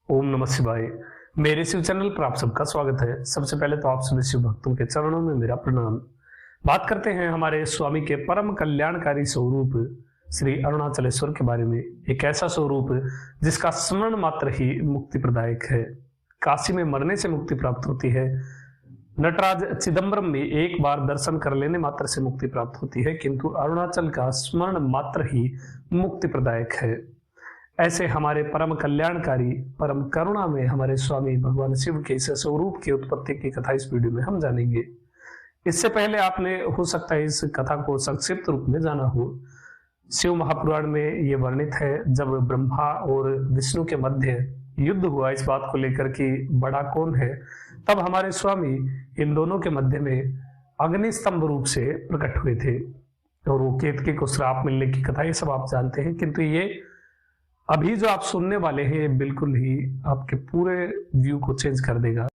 ओम नमः शिवाय। मेरे शिव चैनल पर आप सबका स्वागत है। सबसे पहले तो आप सभी शिव भक्तों के चरणों में मेरा प्रणाम। बात करते हैं हमारे स्वामी के परम कल्याणकारी स्वरूप श्री अरुणाचलेश्वर के बारे में। एक ऐसा स्वरूप जिसका स्मरण मात्र ही मुक्ति प्रदायक है। काशी में मरने से मुक्ति प्राप्त होती है। नटराज चिदंबरम में एक बार दर्शन कर लेने मात्र से मुक्ति प्राप्त होती है, किंतु अरुणाचल का स्मरण मात्र ही मुक्ति प्रदायक है। ऐसे हमारे परम कल्याणकारी परम करुणा में हमारे स्वामी भगवान शिव के इस स्वरूप की उत्पत्ति की कथा इस वीडियो में हम जानेंगे। इससे पहले आपने हो सकता है इस कथा को संक्षिप्त रूप में जाना हो। शिव महापुराण में ये वर्णित है, जब ब्रह्मा और विष्णु के मध्य युद्ध हुआ इस बात को लेकर कि बड़ा कौन है, तब हमारे स्वामी इन दोनों के मध्य में अग्निस्तंभ रूप से प्रकट हुए थे और वो केतकी को श्राप मिलने की कथा ये सब आप जानते हैं। किंतु ये अभी जो आप सुनने वाले हैं बिल्कुल ही आपके पूरे व्यू को चेंज कर देगा।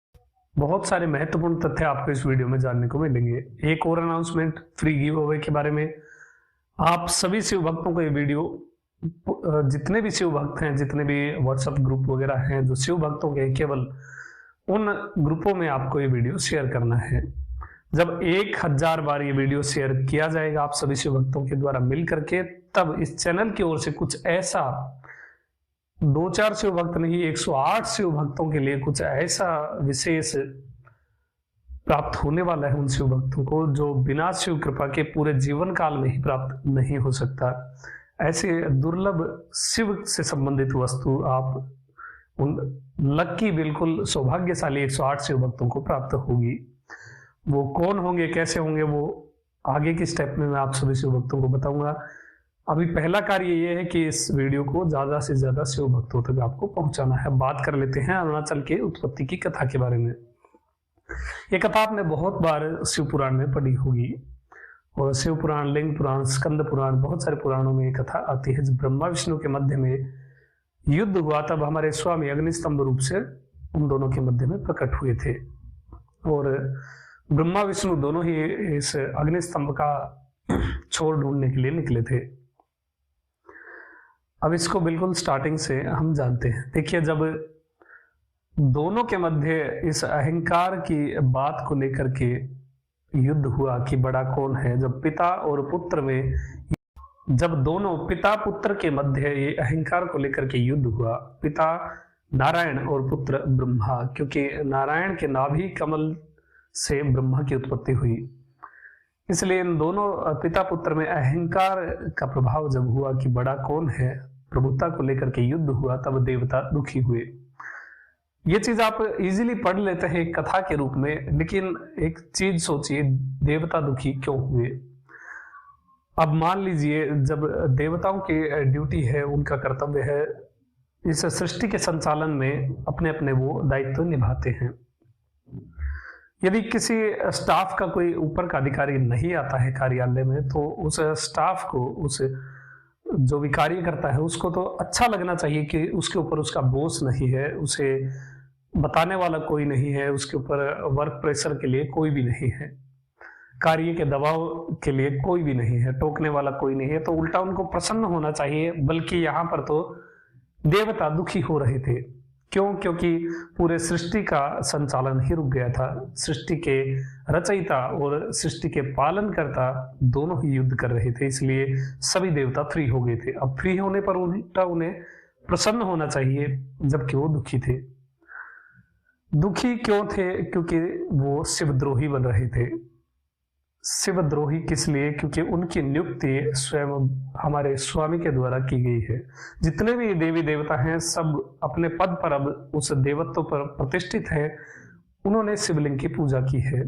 बहुत सारे महत्वपूर्ण तथ्य आपको इस वीडियो में जानने को मिलेंगे। एक और अनाउंसमेंट, फ्री गिव अवे के बारे में। आप सभी शिव भक्तों को ये वीडियो, जितने भी शिव भक्त हैं, जितने भी व्हाट्सएप ग्रुप वगैरह हैं जो शिव भक्तों के, केवल उन ग्रुपों में आपको ये वीडियो शेयर करना है। जब 1000 बार ये वीडियो शेयर किया जाएगा आप सभी शिव भक्तों के द्वारा मिल करके, तब इस चैनल की ओर से कुछ ऐसा 2-4 शिव भक्त नहीं, 108 शिव भक्तों के लिए कुछ ऐसा विशेष प्राप्त होने वाला है उन शिव भक्तों को जो बिना शिव कृपा के पूरे जीवन काल में ही प्राप्त नहीं हो सकता। ऐसे दुर्लभ शिव से संबंधित वस्तु आप उन लकी, बिल्कुल सौभाग्यशाली 108 शिव भक्तों को प्राप्त होगी। वो कौन होंगे, कैसे होंगे, वो आगे की स्टेप में मैं आप सभी शिव भक्तों को बताऊंगा। अभी पहला कार्य ये है कि इस वीडियो को ज्यादा से ज्यादा शिव भक्तों तक आपको पहुंचाना है। बात कर लेते हैं अरुणाचल के उत्पत्ति की कथा के बारे में। ये कथा आपने बहुत बार शिव पुराण में पढ़ी होगी, और शिव पुराण, लिंग पुराण, स्कंद पुराण, बहुत सारे पुराणों में ये कथा आती है। जब ब्रह्मा विष्णु के मध्य में युद्ध हुआ तब हमारे स्वामी अग्निस्तंभ रूप से उन दोनों के मध्य में प्रकट हुए थे, और ब्रह्मा विष्णु दोनों ही इस अग्निस्तंभ का छोर ढूंढने के लिए निकले थे। अब इसको बिल्कुल स्टार्टिंग से हम जानते हैं। देखिए, जब दोनों के मध्य इस अहंकार की बात को लेकर के युद्ध हुआ कि बड़ा कौन है, जब पिता और पुत्र में, जब दोनों पिता पुत्र के मध्य ये अहंकार को लेकर के युद्ध हुआ, पिता नारायण और पुत्र ब्रह्मा, क्योंकि नारायण के नाभि कमल से ब्रह्मा की उत्पत्ति हुई, इसलिए इन दोनों पिता पुत्र में अहंकार का प्रभाव जब हुआ कि बड़ा कौन है, प्रभुता को लेकर के युद्ध हुआ, तब देवता दुखी हुए। ये चीज आप इजीली पढ़ लेते हैं एक कथा के रूप में, लेकिन एक चीज सोचिए, देवता दुखी क्यों हुए। अब मान लीजिए, जब देवताओं की ड्यूटी है, उनका कर्तव्य है, इस सृष्टि के संचालन में अपने अपने वो दायित्व निभाते हैं। यदि किसी स्टाफ का कोई ऊपर का अधिकारी नहीं आता है कार्यालय में, तो उस स्टाफ को, उस जो भी कार्य करता है, उसको तो अच्छा लगना चाहिए कि उसके ऊपर उसका बॉस नहीं है, उसे बताने वाला कोई नहीं है, उसके ऊपर वर्क प्रेशर के लिए कोई भी नहीं है, कार्य के दबाव के लिए कोई भी नहीं है, टोकने वाला कोई नहीं है, तो उल्टा उनको प्रसन्न होना चाहिए। बल्कि यहाँ पर तो देवता दुखी हो रहे थे। क्यों? क्योंकि पूरे सृष्टि का संचालन ही रुक गया था। सृष्टि के रचयिता और सृष्टि के पालनकर्ता दोनों ही युद्ध कर रहे थे, इसलिए सभी देवता फ्री हो गए थे। अब फ्री होने पर उल्टा उन्हें प्रसन्न होना चाहिए, जबकि वो दुखी थे। दुखी क्यों थे? क्योंकि वो शिवद्रोही बन रहे थे। शिवद्रोही किस लिए? क्योंकि उनकी नियुक्ति स्वयं हमारे स्वामी के द्वारा की गई है। जितने भी देवी देवता हैं सब अपने पद पर अब उस देवत्व पर प्रतिष्ठित हैं। उन्होंने शिवलिंग की पूजा की है,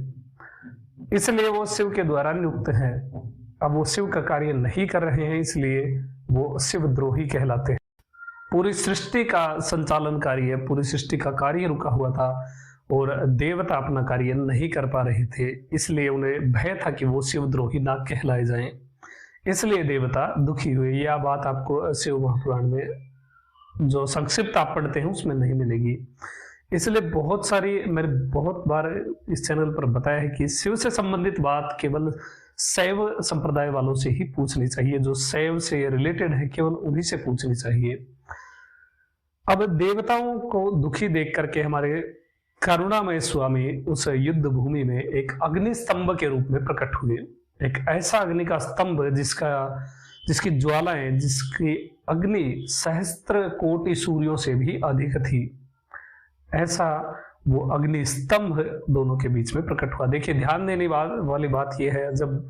इसलिए वो शिव के द्वारा नियुक्त हैं। अब वो शिव का कार्य नहीं कर रहे हैं, इसलिए वो शिवद्रोही कहलाते हैं। पूरी सृष्टि का संचालन कार्य, पूरी सृष्टि का कार्य रुका हुआ था और देवता अपना कार्य नहीं कर पा रहे थे, इसलिए उन्हें भय था कि वो शिवद्रोही ना कहलाए जाएं, इसलिए देवता दुखी हुए। यह बात आपको शिव महापुराण में जो संक्षिप्त आप पढ़ते हैं उसमें नहीं मिलेगी। इसलिए बहुत सारी, मैंने बहुत बार इस चैनल पर बताया है कि शिव से संबंधित बात केवल शैव संप्रदाय वालों से ही पूछनी चाहिए, जो शैव से रिलेटेड है केवल उन्हीं से पूछनी चाहिए। अब देवताओं को दुखी देख करके हमारे करुणामय स्वामी उस युद्ध भूमि में एक अग्नि स्तंभ के रूप में प्रकट हुए। एक ऐसा अग्नि का स्तंभ जिसकी ज्वालाएं, जिसकी अग्नि सहस्त्र कोटि सूर्यों से भी अधिक थी, ऐसा वो अग्नि स्तंभ दोनों के बीच में प्रकट हुआ। देखिए, ध्यान देने वाली बात यह है, जब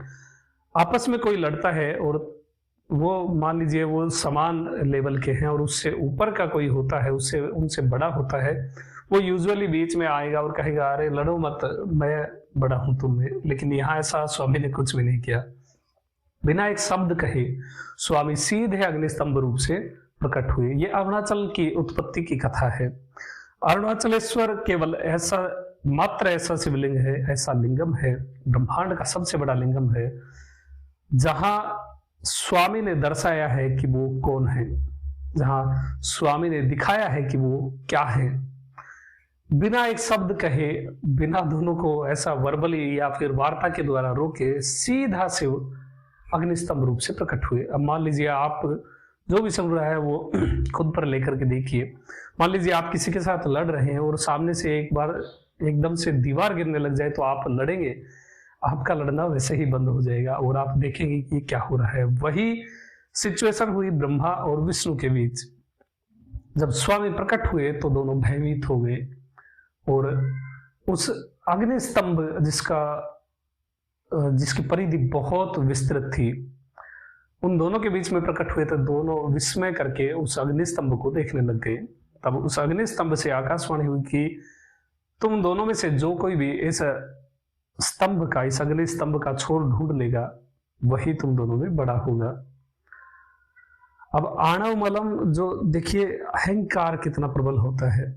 आपस में कोई लड़ता है और वो मान लीजिए वो समान लेवल के हैं और उससे ऊपर का कोई होता है, उससे उनसे बड़ा होता है, वो यूजुअली बीच में आएगा और कहेगा अरे लड़ो मत, मैं बड़ा हूं तुम्हें। लेकिन यहाँ ऐसा स्वामी ने कुछ भी नहीं किया। बिना एक शब्द कहे स्वामी सीधे अग्निस्तंभ रूप से प्रकट हुए। ये अरुणाचल की उत्पत्ति की कथा है। अरुणाचलेश्वर केवल मात्र ऐसा शिवलिंग है, ऐसा लिंगम है, ब्रह्मांड का सबसे बड़ा लिंगम है, जहां स्वामी ने दर्शाया है कि वो कौन है, जहां स्वामी ने दिखाया है कि वो क्या है। बिना एक शब्द कहे, बिना दोनों को ऐसा वर्बली या फिर वार्ता के द्वारा रोके, सीधा से अग्निस्तंभ रूप से प्रकट हुए। अब मान लीजिए आप जो भी सुन रहा है वो खुद पर लेकर के देखिए। मान लीजिए आप किसी के साथ लड़ रहे हैं और सामने से एक बार एकदम से दीवार गिरने लग जाए तो आप लड़ेंगे, आपका लड़ना वैसे ही बंद हो जाएगा और आप देखेंगे कि क्या हो रहा है। वही सिचुएशन हुई ब्रह्मा और विष्णु के बीच। जब स्वामी प्रकट हुए तो दोनों भयभीत हो गए और उस अग्नि स्तंभ जिसकी परिधि बहुत विस्तृत थी, उन दोनों के बीच में प्रकट हुए तो दोनों विस्मय करके उस अग्नि स्तंभ को देखने लग गए। तब उस अग्नि स्तंभ से आकाशवाणी हुई कि तुम दोनों में से जो कोई भी इस स्तंभ का, इस अग्नि स्तंभ का छोर ढूंढ लेगा, वही तुम दोनों में बड़ा होगा। अब आणव मलम, जो देखिए अहंकार कितना प्रबल होता है।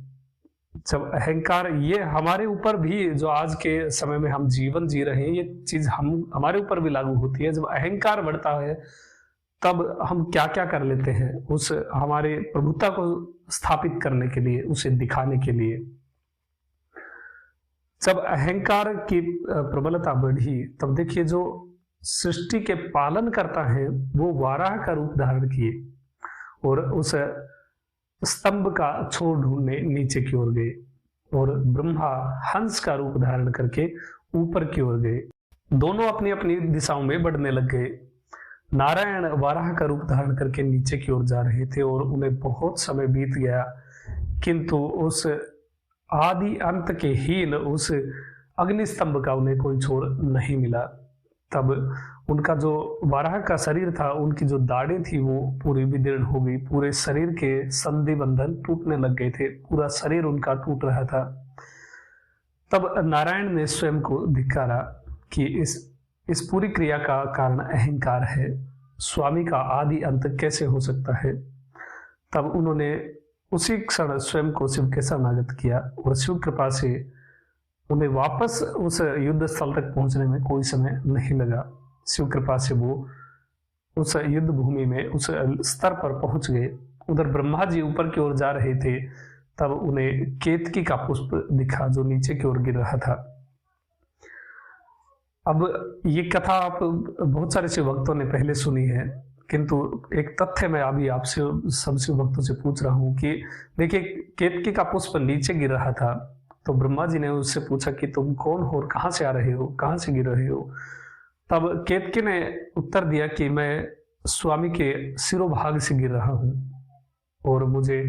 जब अहंकार, ये हमारे ऊपर भी, जो आज के समय में हम जीवन जी रहे हैं, ये चीज हमारे ऊपर भी लागू होती है। जब अहंकार बढ़ता है तब हम क्या क्या कर लेते हैं, उस हमारे प्रभुता को स्थापित करने के लिए, उसे दिखाने के लिए। जब अहंकार की प्रबलता बढ़ी तब देखिए जो सृष्टि के पालन करता है वो वाराह का रूप धारण किए और उस स्तंभ का छोर ढूंढने नीचे की ओर गए और ब्रह्मा हंस का रूप धारण करके ऊपर की ओर गए। दोनों अपनी अपनी दिशाओं में बढ़ने लग गए। नारायण वाराह का रूप धारण करके नीचे की ओर जा रहे थे और उन्हें बहुत समय बीत गया, किंतु उस आदि अंत के हीन उस अग्नि स्तंभ का उन्हें कोई छोर नहीं मिला। तब उनका जो वाराह का शरीर था, उनकी जो दाढ़ें थी वो पूरी विदीर्ण हो गई, पूरे शरीर के संधि बंधन टूटने लग गए थे, पूरा शरीर उनका टूट रहा था। तब नारायण ने स्वयं को धिक्कारा कि इस पूरी क्रिया का कारण अहंकार है, स्वामी का आदि अंत कैसे हो सकता है। तब उन्होंने उसी क्षण स्वयं को शिव के शरणागत किया और शिव कृपा से उन्हें वापस उस युद्ध स्थल तक पहुंचने में कोई समय नहीं लगा। शिव कृपा से वो उस युद्ध भूमि में उस स्तर पर पहुंच गए। उधर ब्रह्मा जी ऊपर की ओर जा रहे थे, तब उन्हें केतकी का पुष्प दिखा जो नीचे की ओर गिर रहा था। अब ये कथा आप बहुत सारे शिव भक्तों ने पहले सुनी है, किंतु एक तथ्य मैं अभी आपसे सब शिव भक्तों से पूछ रहा हूं कि देखिए, केतकी का पुष्प नीचे गिर रहा था तो ब्रह्मा जी ने उससे पूछा कि तुम कौन हो और कहां से आ रहे हो, कहां से गिर रहे हो। तब केतकी ने उत्तर दिया कि मैं स्वामी के सिरोभाग से गिर रहा हूं और मुझे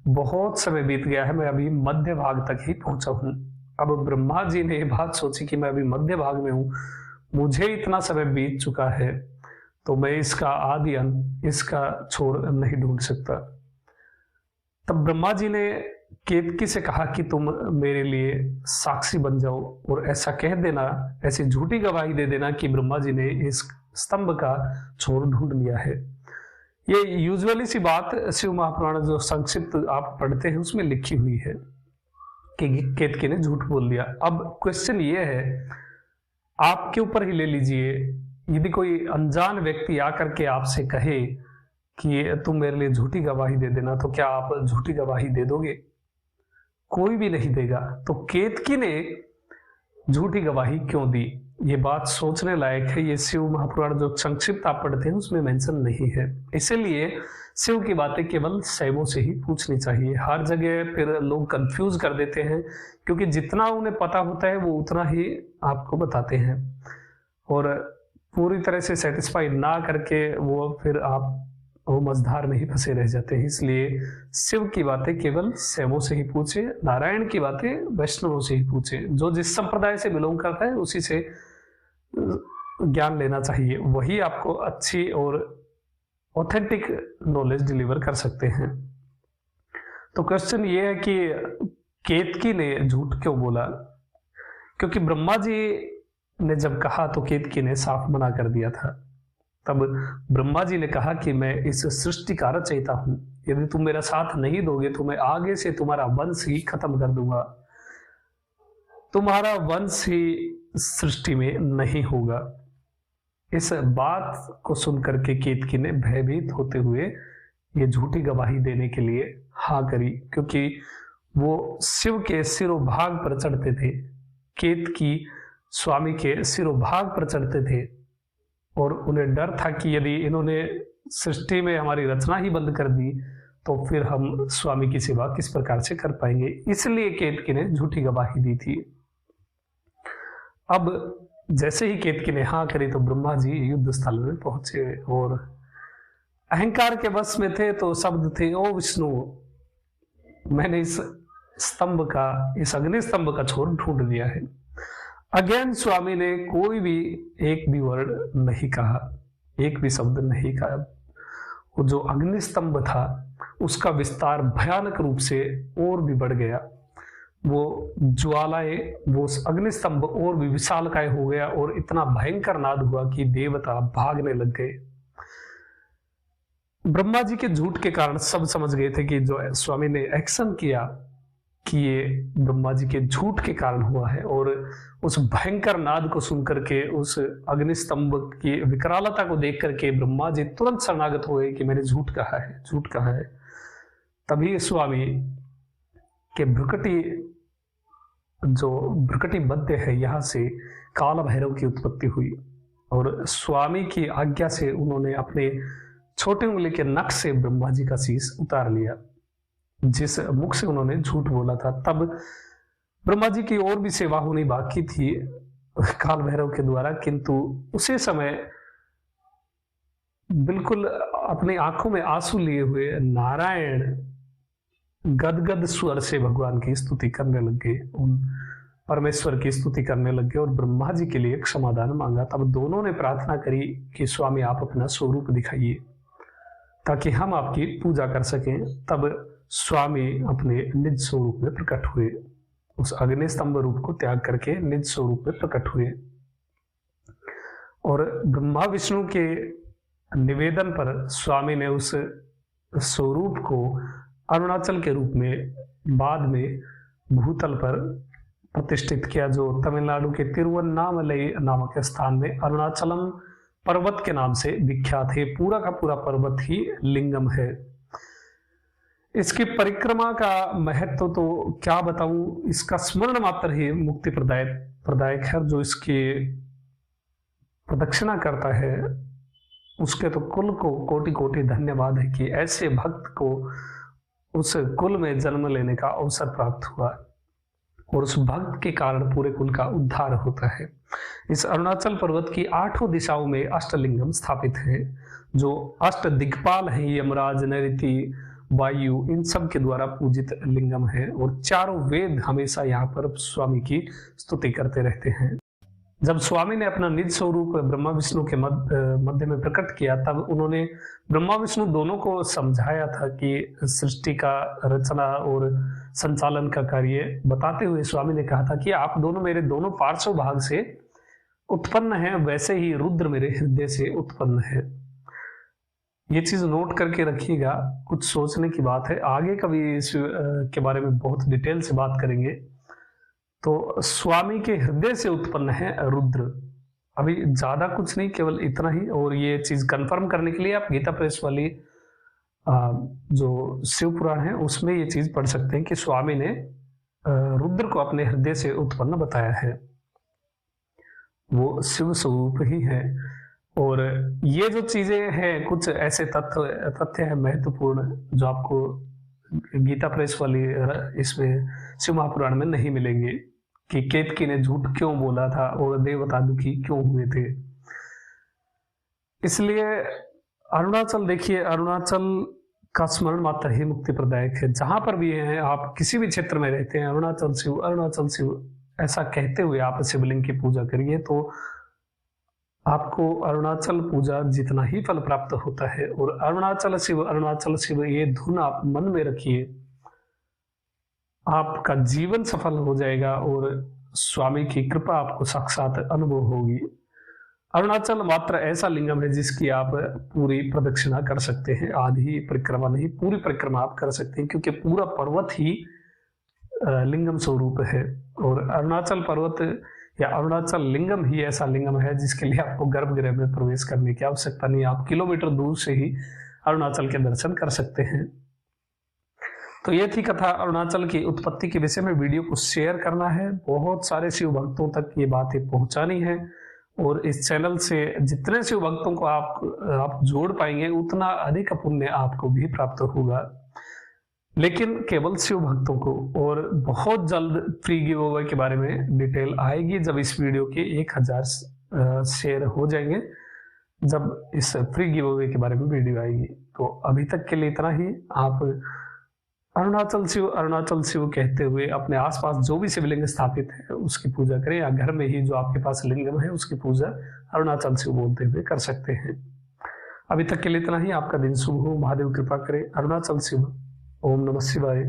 बहुत समय बीत गया है, मैं अभी मध्य भाग तक ही पहुंचा हूं। अब ब्रह्मा जी ने ये बात सोची कि मैं अभी मध्य भाग में हूं, मुझे इतना समय बीत चुका है, तो मैं इसका आदि अंत, इसका छोर नहीं ढूंढ सकता। तब ब्रह्मा जी ने केतकी से कहा कि तुम मेरे लिए साक्षी बन जाओ और ऐसा कह देना, ऐसी झूठी गवाही दे देना कि ब्रह्मा जी ने इस स्तंभ का छोर ढूंढ लिया है। ये यूजुअली सी बात शिव महापुराण जो संक्षिप्त आप पढ़ते हैं उसमें लिखी हुई है कि केतकी ने झूठ बोल दिया। अब क्वेश्चन ये है, आपके ऊपर ही ले लीजिए, यदि कोई अनजान व्यक्ति आकर के आपसे कहे कि तुम मेरे लिए झूठी गवाही दे देना, तो क्या आप झूठी गवाही दे दोगे? कोई भी नहीं देगा। तो केतकी ने झूठी गवाही क्यों दी? ये बात सोचने लायक है। ये शिव महापुराण जो संक्षिप्त आप पढ़ते हैं उसमें मेंशन नहीं है। इसीलिए शिव की बातें केवल शैवों से ही पूछनी चाहिए। हर जगह फिर लोग कंफ्यूज कर देते हैं, क्योंकि जितना उन्हें पता होता है वो उतना ही आपको बताते हैं, और पूरी तरह से सेटिस्फाई ना करके वो फिर आप वो मझधार में ही फंसे रह जाते हैं। इसलिए शिव की बातें केवल शैवों से ही पूछे, नारायण की बातें वैष्णवों से ही पूछे। जो जिस संप्रदाय से बिलोंग करता है उसी से ज्ञान लेना चाहिए, वही आपको अच्छी और ऑथेंटिक नॉलेज डिलीवर कर सकते हैं। तो क्वेश्चन ये है कि केतकी ने झूठ क्यों बोला? क्योंकि ब्रह्मा जी ने जब कहा तो केतकी ने साफ मना कर दिया था। तब ब्रह्मा जी ने कहा कि मैं इस सृष्टि का रचयिता हूं, यदि तुम मेरा साथ नहीं दोगे तो मैं आगे से तुम्हारा वंश ही खत्म कर दूंगा, तुम्हारा वंश ही सृष्टि में नहीं होगा। इस बात को सुनकर के केतकी ने भयभीत होते हुए ये झूठी गवाही देने के लिए हाँ करी, क्योंकि वो शिव के सिरोभाग पर चढ़ते थे। केतकी स्वामी के सिरोभाग पर चढ़ते थे और उन्हें डर था कि यदि इन्होंने सृष्टि में हमारी रचना ही बंद कर दी तो फिर हम स्वामी की सेवा किस प्रकार से कर पाएंगे। इसलिए केतकी ने झूठी गवाही दी थी। अब जैसे ही केतकी ने हाँ करी तो ब्रह्मा जी युद्ध स्थल में पहुंचे और अहंकार के वश में थे तो शब्द थे, ओ विष्णु, मैंने इस स्तंभ का, इस अग्नि स्तंभ का छोर ढूंढ लिया है। अगेन स्वामी ने कोई भी एक भी वर्ड नहीं कहा, एक भी शब्द नहीं कहा। वो जो अग्नि स्तंभ था उसका विस्तार भयानक रूप से और भी बढ़ गया। वो ज्वालाएं, वो अग्नि स्तंभ और भी विशालकाय हो गया और इतना भयंकर नाद हुआ कि देवता भागने लग गए। ब्रह्मा जी के झूठ के कारण सब समझ गए थे कि जो स्वामी ने एक्शन किया कि ये ब्रह्मा जी के झूठ के कारण हुआ है, और उस भयंकर नाद को सुनकर के, उस अग्नि स्तंभ की विकरालता को देख करके ब्रह्मा जी तुरंत शरणागत हुए कि मैंने झूठ कहा है, झूठ कहा है। तभी स्वामी के भ्रुकटी, जो भ्रुकटी मध्य है, यहाँ से काल भैरव की उत्पत्ति हुई और स्वामी की आज्ञा से उन्होंने अपने छोटे उंगली के नख से ब्रह्मा जी का शीश उतार लिया, जिस मुख से उन्होंने झूठ बोला था। तब ब्रह्मा जी की और भी सेवा होनी बाकी थी काल भैरव के द्वारा, किंतु उसी समय बिल्कुल अपनी आंखों में आंसू लिए हुए नारायण गदगद स्वर से भगवान की स्तुति करने लगे, उन परमेश्वर की स्तुति करने लगे और ब्रह्मा जी के लिए एक समाधान मांगा। तब दोनों ने प्रार्थना करी कि स्वामी आप अपना स्वरूप दिखाइए ताकि हम आपकी पूजा कर सकें। तब स्वामी अपने निज स्वरूप में प्रकट हुए, उस अग्नि स्तंभ रूप को त्याग करके निज स्वरूप में प्रकट हुए और ब्रह्मा विष्णु के निवेदन पर स्वामी ने उस स्वरूप को अरुणाचल के रूप में बाद में भूतल पर प्रतिष्ठित किया, जो तमिलनाडु के तिरुवन्नामलई नामक स्थान में अरुणाचलम पर्वत के नाम से विख्यात है। पूरा का पूरा पर्वत ही लिंगम है। इसकी परिक्रमा का महत्व तो क्या बताऊं, इसका स्मरण मात्र ही मुक्ति प्रदायक है। जो इसकी प्रदक्षिणा करता है उसके तो कुल को कोटि कोटि धन्यवाद है कि ऐसे भक्त को उस कुल में जन्म लेने का अवसर प्राप्त हुआ और उस भक्त के कारण पूरे कुल का उद्धार होता है। इस अरुणाचल पर्वत की 8 दिशाओं में अष्टलिंगम स्थापित है, जो अष्ट दिक्पाल हैं, यमराज, नैऋति, वायु, इन सब के द्वारा पूजित लिंगम है और चारों वेद हमेशा यहाँ पर स्वामी की स्तुति करते रहते हैं। जब स्वामी ने अपना निज स्वरूप ब्रह्मा विष्णु के मध्य में प्रकट किया, तब उन्होंने ब्रह्मा विष्णु दोनों को समझाया था कि सृष्टि का रचना और संचालन का कार्य बताते हुए स्वामी ने कहा था कि आप दोनों मेरे दोनों पार्श्व भाग से उत्पन्न हैं, वैसे ही रुद्र मेरे हृदय से उत्पन्न है। ये चीज नोट करके रखिएगा, कुछ सोचने की बात है। आगे कभी इस के बारे में बहुत डिटेल से बात करेंगे। तो स्वामी के हृदय से उत्पन्न है रुद्र। अभी ज्यादा कुछ नहीं, केवल इतना ही। और ये चीज कंफर्म करने के लिए आप गीता प्रेस वाली जो शिव पुराण है उसमें ये चीज पढ़ सकते हैं कि स्वामी ने रुद्र को अपने हृदय से उत्पन्न बताया है। वो शिव स्वरूप ही है। और ये जो चीजें हैं, कुछ ऐसे तथ्य है महत्वपूर्ण जो आपको गीता प्रेस वाली इसमें शिव महापुराण में नहीं मिलेंगे, कि केतकी ने झूठ क्यों बोला था और देवता दुखी क्यों हुए थे। इसलिए अरुणाचल, देखिए अरुणाचल का स्मरण मात्र ही मुक्ति प्रदायक है। जहां पर भी हैं आप, किसी भी क्षेत्र में रहते हैं, अरुणाचल शिव ऐसा कहते हुए आप शिवलिंग की पूजा करिए तो आपको अरुणाचल पूजा जितना ही फल प्राप्त होता है। और अरुणाचल शिव ये धुन आप मन में रखिए, आपका जीवन सफल हो जाएगा और स्वामी की कृपा आपको साक्षात अनुभव होगी। अरुणाचल मात्र ऐसा लिंगम है जिसकी आप पूरी प्रदक्षिणा कर सकते हैं, आधी परिक्रमा नहीं, पूरी परिक्रमा आप कर सकते हैं, क्योंकि पूरा पर्वत ही लिंगम स्वरूप है। और अरुणाचल पर्वत या अरुणाचल लिंगम ही ऐसा लिंगम है जिसके लिए आपको गर्भगृह में प्रवेश करने की आवश्यकता नहीं, आप किलोमीटर दूर से ही अरुणाचल के दर्शन कर सकते हैं। तो ये थी कथा अरुणाचल की उत्पत्ति के विषय में। वीडियो को शेयर करना है, बहुत सारे शिव भक्तों तक ये बातें पहुंचानी है, और इस चैनल से जितने शिव भक्तों को आप जोड़ पाएंगे उतना अधिक पुण्य आपको भी प्राप्त होगा, लेकिन केवल शिव भक्तों को। और बहुत जल्द फ्री गिव अवे के बारे में डिटेल आएगी जब इस वीडियो के 1000 शेयर हो जाएंगे, जब इस फ्री गिव अवे के बारे में वीडियो आएगी। तो अभी तक के लिए इतना ही। आप अरुणाचल शिव कहते हुए अपने आसपास जो भी शिवलिंग स्थापित है उसकी पूजा करें, या घर में ही जो आपके पास लिंगम है उसकी पूजा अरुणाचल शिव बोलते हुए कर सकते हैं। अभी तक के लिए इतना ही। आपका दिन शुभ हो, महादेव कृपा करे। अरुणाचल शिव। ओम नमः शिवाय।